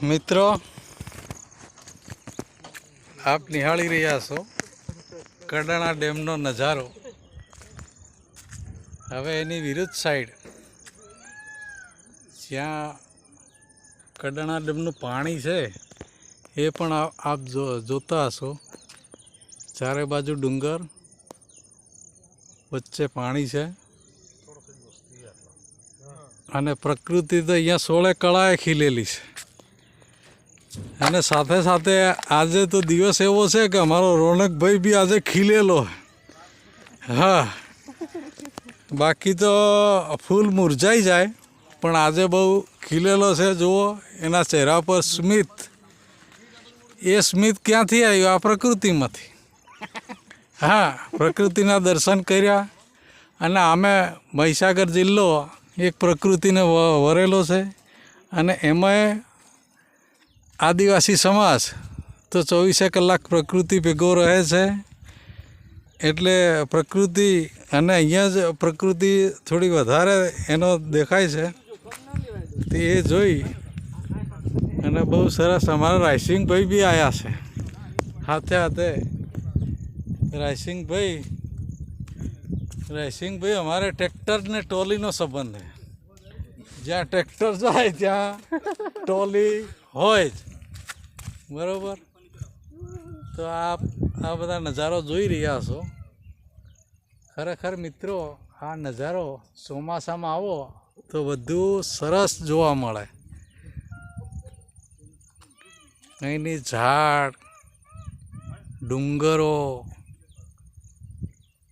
મિત્રો આપ નિહાળી રહ્યા છો કડાણા ડેમનો નજારો। હવે એની વિરુદ્ધ સાઈડ જ્યાં કડાણા ડેમનું પાણી છે એ પણ આપ જોતા હશો। ચારે બાજુ ડુંગર, વચ્ચે પાણી છે અને પ્રકૃતિ તો અહીંયા 16 કળાએ ખીલેલી છે। અને સાથે સાથે આજે તો દિવસ એવો છે કે અમારો રોનકભાઈ બી આજે ખીલેલો। હા, બાકી તો ફૂલ મુરઝાઈ જાય પણ આજે બહુ ખીલેલો છે। જુઓ એના ચહેરા પર સ્મિત। એ સ્મિત ક્યાંથી આવ્યું? આ પ્રકૃતિમાંથી। હા, પ્રકૃતિના દર્શન કર્યા। અને અમે મહીસાગર જિલ્લો એક પ્રકૃતિને વરેલો છે અને એમાંય આદિવાસી સમાજ તો 24 કલાક પ્રકૃતિ ભેગો રહે છે। એટલે પ્રકૃતિ અને અહીંયા જ પ્રકૃતિ થોડી વધારે એનો દેખાય છે તે એ જોઈ અને બહુ સરસ અમારા રાયસિંગભાઈ બી આવ્યા છે હાથે હાથે। રાયસિંગભાઈ અમારે ટ્રેક્ટર ને ટ્રોલીનો સંબંધ છે। જ્યાં ટ્રેક્ટર જાય ત્યાં ટ્રોલી હોય જ, બરાબર। તો આ બધા નજારો જોઈ રહ્યા છો। ખરેખર મિત્રો આ નજારો ચોમાસામાં આવો તો વધુ સરસ જોવા મળે। અહીંની ઝાડ, ડુંગરો,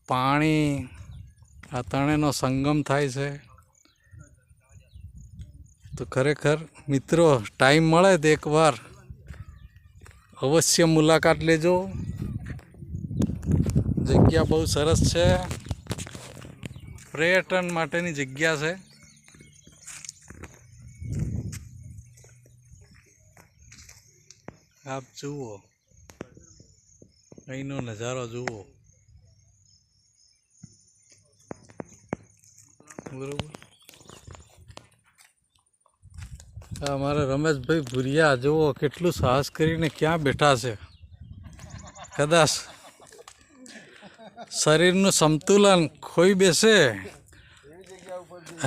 પાણી, આ ત્રણેયનો સંગમ થાય છે। તો ખરેખર મિત્રો ટાઈમ મળે તો એકવાર અવશ્ય મુલાકાત લેજો। જગ્યા બહુ સરસ છે, પર્યટન માટેની જગ્યા છે। આપ જુઓ, અહીંનો નજારો જુઓ, બરોબર। અમારા રમેશભાઈ ભુરિયા જુઓ કેટલું સાહસ કરીને ક્યાં બેઠા છે। કદાચ શરીરનું સંતુલન ખોઈ બેસે,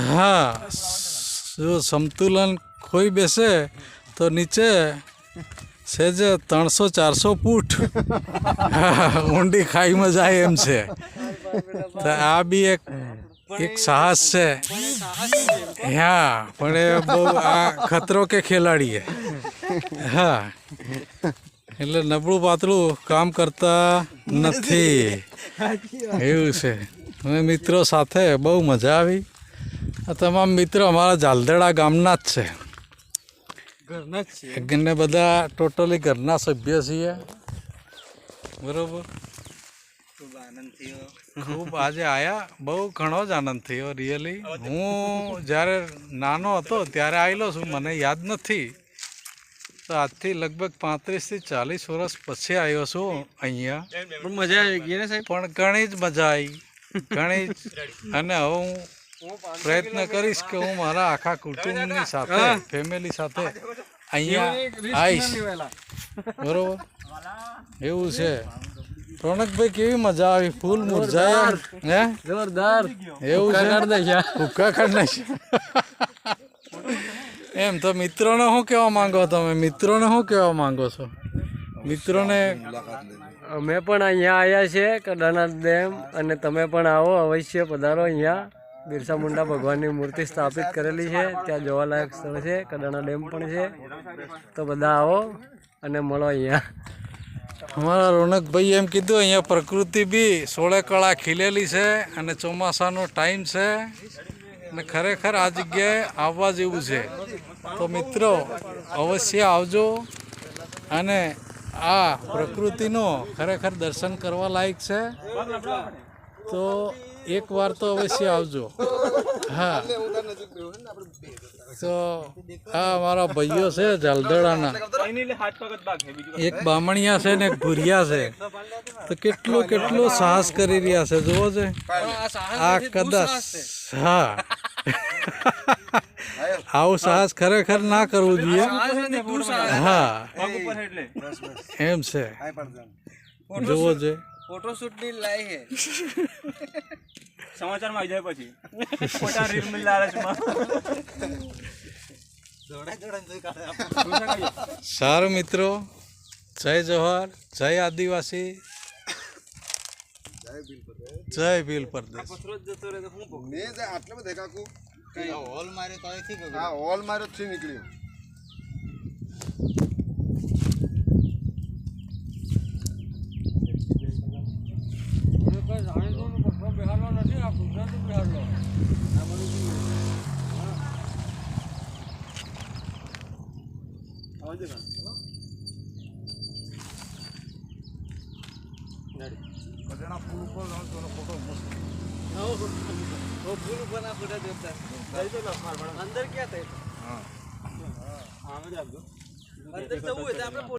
હા, જો સંતુલન ખોઈ બેસે તો નીચે સેજ 300-400 ફૂટ ઊંડી ખાઈમાં જાય એમ છે। તો આ બી એક સાહસ છે। હા, પણ એ બહુ આ ખતરો કે ખેલાડીએ। હા, એટલે નબળું પાતળું કામ કરતા નથી એવું છે। અમે મિત્રો સાથે બહુ મજા આવી। આ તમામ મિત્રો અમારા જાલદેડા ગામના જ છે। ઘરના બધા ટોટલી ઘરના સભ્ય છીએ, બરોબર। ખૂબ આજે આયા, બહુ ઘણો જ આનંદ થયો રિયલી। હું જ્યારે નાનો હતો ત્યારે આવેલો છું, મને યાદ નથી। તો આજથી લગભગ 35 થી 40 વર્ષ પછી આવ્યો છું અહીંયા। મજા આવી ગઈ ને સાહેબ? પણ ઘણી જ મજા આવી, ઘણી જ। અને હવે હું પ્રયત્ન કરીશ કે હું મારા આખા કુટુંબની સાથે, ફેમિલી સાથે અહીંયા આવીશ, બરોબર। એવું છે। રોનકભાઈ કેવી મજા આવી? ફૂલ મુરઝાયા હે? જોરદાર। એવું છે? ભૂક્કા કાઢ નાખ્યા એમ। તો મિત્રોને શું કહેવા માંગો તમે? મિત્રોને શું કહેવા માંગો છો? મિત્રોને અમે પણ અહીંયા આવ્યા છે કડાણા ડેમ, અને તમે પણ આવો, અવશ્ય પધારો। અહીંયા બિરસા મુંડા ભગવાનની મૂર્તિ સ્થાપિત કરેલી છે, ત્યાં જોવાલાયક સ્થળ છે, કડાણા ડેમ પણ છે। તો બધા આવો અને મળો અહીંયા। અમારા રોનકભાઈ એમ કીધું અહીંયા પ્રકૃતિ બી 16 કળા ખીલેલી છે અને ચોમાસાનો ટાઈમ છે અને ખરેખર આ જગ્યાએ આવવા જેવું છે। તો મિત્રો અવશ્ય આવજો અને આ પ્રકૃતિનો ખરેખર દર્શન કરવા લાયક છે। તો એકવાર તો અવશ્ય આવજો। હા, તો આ અમારા ભાઈઓ છે જાલદેડાના, એક બામણિયા છે ને એક ભુરિયા છે। તો કેટલું સાહસ કરી રહ્યા છે, જુઓ છે આ કદાચ। હા, આવું સાહસ ખરેખર ના કરવું જોઈએ. હા એમ છે, જોવો જોઈએ. ફોટોશૂટ ની લાઈ હે સમાચારમાં આવી જાય પછી ખોટા રીલ મિલ લાલચમાં સારું મિત્રો, જય જોહર, જય આદિવાસી, જય ભીલ પરદેશ. આટલે બધે કાકુ હોલ માર્યો તો અહીંથી હા હોલ માર્યો થી નીકળ્યો. નથી આ ગુજરાતી બિહારનો અંદર ક્યાં થાય? અંદર જવું હોય તો આપણે